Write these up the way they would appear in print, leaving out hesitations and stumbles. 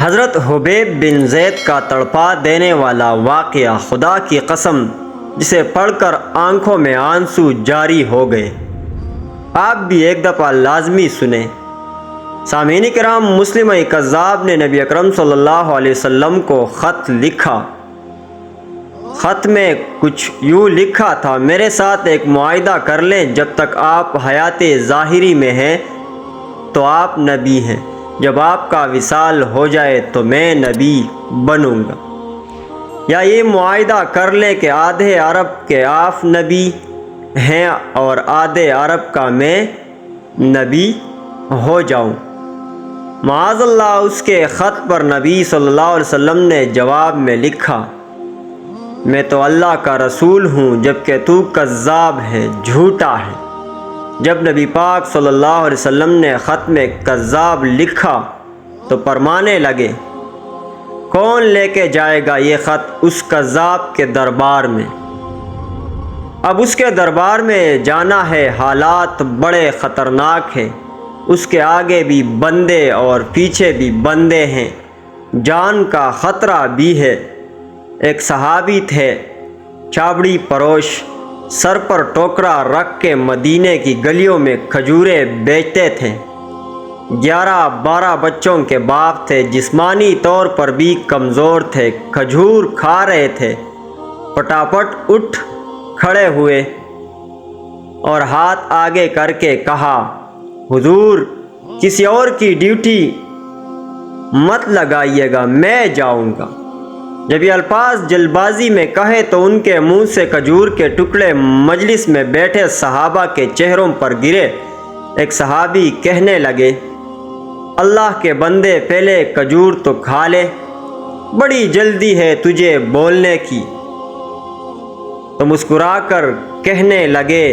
حضرت حبیب بن زید کا تڑپا دینے والا واقعہ، خدا کی قسم جسے پڑھ کر آنکھوں میں آنسو جاری ہو گئے، آپ بھی ایک دفعہ لازمی سنیں۔ سامعین کرام، مسلمہ کذاب نے نبی اکرم صلی اللہ علیہ وسلم کو خط لکھا۔ خط میں کچھ یوں لکھا تھا: میرے ساتھ ایک معاہدہ کر لیں، جب تک آپ حیات ظاہری میں ہیں تو آپ نبی ہیں، جب آپ کا وصال ہو جائے تو میں نبی بنوں گا۔ یا یہ معاہدہ کر لیں کہ آدھے عرب کے آپ نبی ہیں اور آدھے عرب کا میں نبی ہو جاؤں۔ معاذ اللہ، اس کے خط پر نبی صلی اللہ علیہ وسلم نے جواب میں لکھا: میں تو اللہ کا رسول ہوں، جبکہ تو کذاب ہے، جھوٹا ہے۔ جب نبی پاک صلی اللہ علیہ وسلم نے خط میں کذاب لکھا تو فرمانے لگے: کون لے کے جائے گا یہ خط اس کذاب کے دربار میں؟ اب اس کے دربار میں جانا ہے، حالات بڑے خطرناک ہیں، اس کے آگے بھی بندے اور پیچھے بھی بندے ہیں، جان کا خطرہ بھی ہے۔ ایک صحابی تھے، چھابڑی پروش، سر پر ٹوکرا رکھ کے مدینے کی گلیوں میں کھجوریں بیچتے تھے۔ 11-12 بچوں کے باپ تھے، جسمانی طور پر بھی کمزور تھے، کھجور کھا رہے تھے۔ پٹاپٹ اٹھ کھڑے ہوئے اور ہاتھ آگے کر کے کہا: حضور، کسی اور کی ڈیوٹی مت لگائیے گا، میں جاؤں گا۔ جب یہ الفاظ جلد بازی میں کہے تو ان کے منہ سے کھجور کے ٹکڑے مجلس میں بیٹھے صحابہ کے چہروں پر گرے۔ ایک صحابی کہنے لگے: اللہ کے بندے، پہلے کھجور تو کھا لے، بڑی جلدی ہے تجھے بولنے کی۔ تو مسکرا کر کہنے لگے: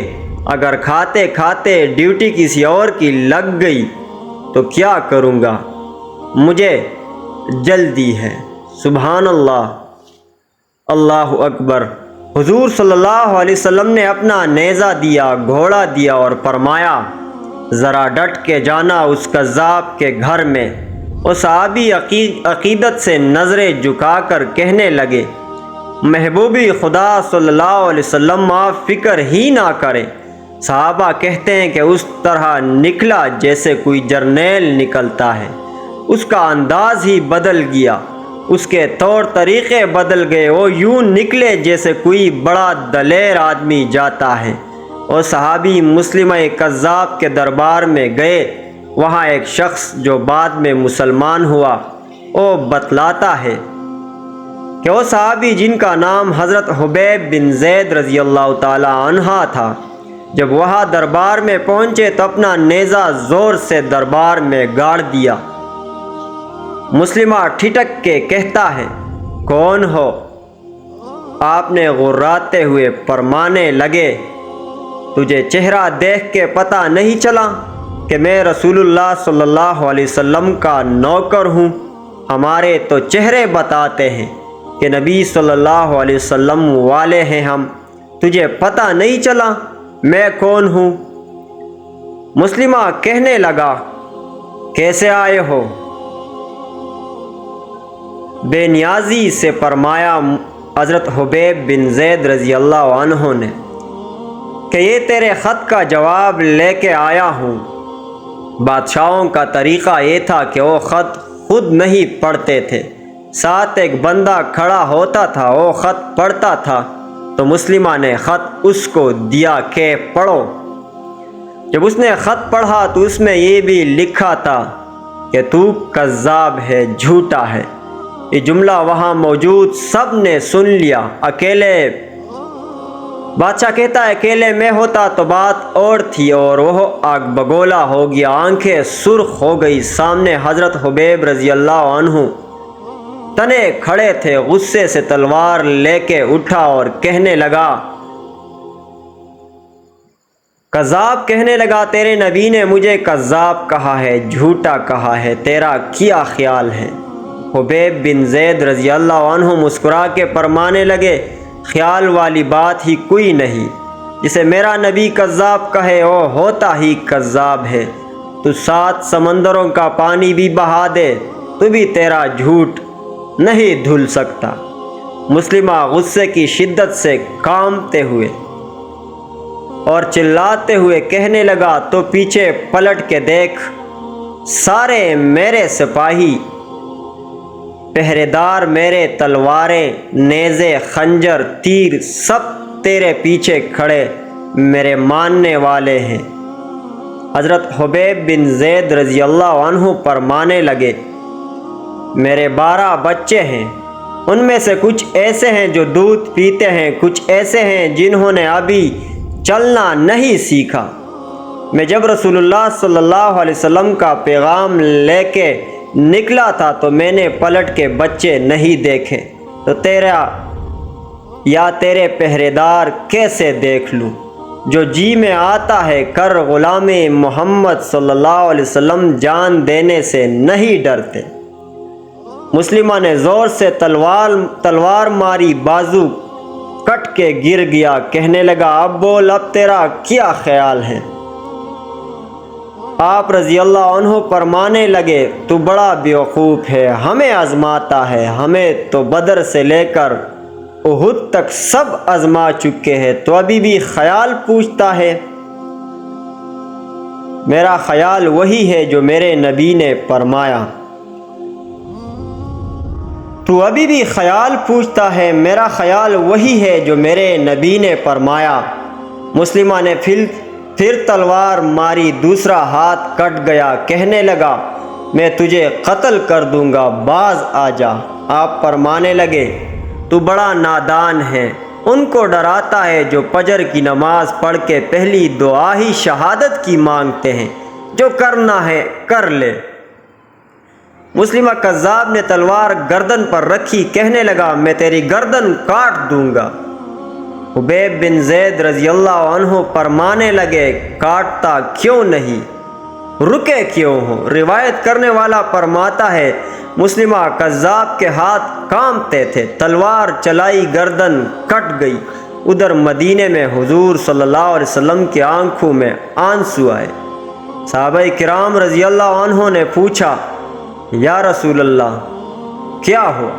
اگر کھاتے کھاتے ڈیوٹی کسی اور کی لگ گئی تو کیا کروں گا، مجھے جلدی ہے۔ سبحان اللہ، اللہ اکبر۔ حضور صلی اللہ علیہ وسلم نے اپنا نیزہ دیا، گھوڑا دیا اور فرمایا: ذرا ڈٹ کے جانا اس کذاب کے گھر میں۔ وہ صحابی عقیدت سے نظریں جھکا کر کہنے لگے: محبوبی خدا صلی اللہ علیہ وسلم، آپ فکر ہی نہ کریں۔ صحابہ کہتے ہیں کہ اس طرح نکلا جیسے کوئی جرنیل نکلتا ہے، اس کا انداز ہی بدل گیا، اس کے طور طریقے بدل گئے، وہ یوں نکلے جیسے کوئی بڑا دلیر آدمی جاتا ہے۔ اور صحابی مسلمہ کذاب کے دربار میں گئے۔ وہاں ایک شخص جو بعد میں مسلمان ہوا، وہ بتلاتا ہے کہ وہ صحابی جن کا نام حضرت حبیب بن زید رضی اللہ تعالی عنہ تھا، جب وہاں دربار میں پہنچے تو اپنا نیزہ زور سے دربار میں گاڑ دیا۔ مسلمہ ٹھٹک کے کہتا ہے: کون ہو؟ آپ نے غراتے ہوئے فرمانے لگے: تجھے چہرہ دیکھ کے پتہ نہیں چلا کہ میں رسول اللہ صلی اللہ علیہ وسلم کا نوکر ہوں؟ ہمارے تو چہرے بتاتے ہیں کہ نبی صلی اللہ علیہ وسلم والے ہیں ہم، تجھے پتہ نہیں چلا میں کون ہوں؟ مسلمہ کہنے لگا: کیسے آئے ہو؟ بے نیازی سے فرمایا حضرت حبیب بن زید رضی اللہ عنہ نے کہ یہ تیرے خط کا جواب لے کے آیا ہوں۔ بادشاہوں کا طریقہ یہ تھا کہ وہ خط خود نہیں پڑھتے تھے، ساتھ ایک بندہ کھڑا ہوتا تھا، وہ خط پڑھتا تھا تو مسلمہ نے خط اس کو دیا کہ پڑھو۔ جب اس نے خط پڑھا تو اس میں یہ بھی لکھا تھا کہ تو کذاب ہے، جھوٹا ہے۔ یہ جملہ وہاں موجود سب نے سن لیا۔ بادشاہ کہتا ہے اکیلے میں ہوتا تو بات اور تھی، اور وہ آگ بگولا ہو گیا، آنکھیں سرخ ہو گئی۔ سامنے حضرت حبیب رضی اللہ عنہ تنے کھڑے تھے، غصے سے تلوار لے کے اٹھا اور کہنے لگا، کذاب کہنے لگا، تیرے نبی نے مجھے کذاب کہا ہے، جھوٹا کہا ہے، تیرا کیا خیال ہے؟ حبیب بن زید رضی اللہ عنہ مسکرا کے فرمانے لگے: خیال والی بات ہی کوئی نہیں، جسے میرا نبی کذاب کہے وہ ہوتا ہی کذاب ہے۔ تو 7 سمندروں کا پانی بھی بہا دے، تو بھی تیرا جھوٹ نہیں دھل سکتا۔ مسلمہ غصے کی شدت سے کانپتے ہوئے اور چلاتے ہوئے کہنے لگا، تو پیچھے پلٹ کے دیکھ، سارے میرے سپاہی پہرے دار، میرے تلواریں، نیزے، خنجر، تیر سب تیرے پیچھے کھڑے میرے ماننے والے ہیں۔ حضرت حبیب بن زید رضی اللہ عنہ فرمانے لگے، میرے 12 بچے ہیں، ان میں سے کچھ ایسے ہیں جو دودھ پیتے ہیں، کچھ ایسے ہیں جنہوں نے ابھی چلنا نہیں سیکھا۔ میں جب رسول اللہ صلی اللہ علیہ وسلم کا پیغام لے کے نکلا تھا تو میں نے پلٹ کے بچے نہیں دیکھے، تو تیرا یا تیرے پہرے دار کیسے دیکھ لوں؟ جو جی میں آتا ہے کر غلام محمد صلی اللہ علیہ وسلم جان دینے سے نہیں ڈرتے۔ مسلمہ نے زور سے تلوار ماری، بازو کٹ کے گر گیا، کہنے لگا، اب بول، اب تیرا کیا خیال ہے؟ آپ رضی اللہ عنہ فرمانے لگے، تو بڑا بیوقوف ہے، ہمیں آزماتا ہے، ہمیں تو بدر سے لے کر احد تک سب آزما چکے ہیں، تو ابھی بھی خیال پوچھتا ہے؟ میرا خیال وہی ہے جو میرے نبی نے فرمایا۔ تو ابھی بھی خیال پوچھتا ہے؟ میرا خیال وہی ہے جو میرے نبی نے فرمایا۔ مسلمہ نے پھر تلوار ماری، دوسرا ہاتھ کٹ گیا، کہنے لگا، میں تجھے قتل کر دوں گا، باز آ جا۔ آپ فرمانے لگے، تو بڑا نادان ہے، ان کو ڈراتا ہے جو فجر کی نماز پڑھ کے پہلی دعا ہی شہادت کی مانگتے ہیں، جو کرنا ہے کر لے۔ مسلمہ کذاب نے تلوار گردن پر رکھی، کہنے لگا، میں تیری گردن کاٹ دوں گا۔ حبیب بن زید رضی اللہ عنہ فرمانے لگے، کاٹتا کیوں نہیں، رکے کیوں ہو؟ روایت کرنے والا فرماتا ہے، مسلمہ کذاب کے ہاتھ کانپتے تھے، تلوار چلائی، گردن کٹ گئی۔ ادھر مدینے میں حضور صلی اللہ علیہ وسلم کی آنکھوں میں آنسو آئے۔ صحابہ کرام رضی اللہ عنہ نے پوچھا، یا رسول اللہ کیا ہوا؟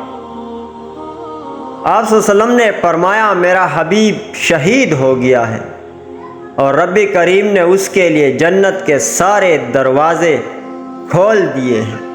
آپ صلی اللہ علیہ وسلم نے فرمایا، میرا حبیب شہید ہو گیا ہے اور رب کریم نے اس کے لیے جنت کے سارے دروازے کھول دیے ہیں۔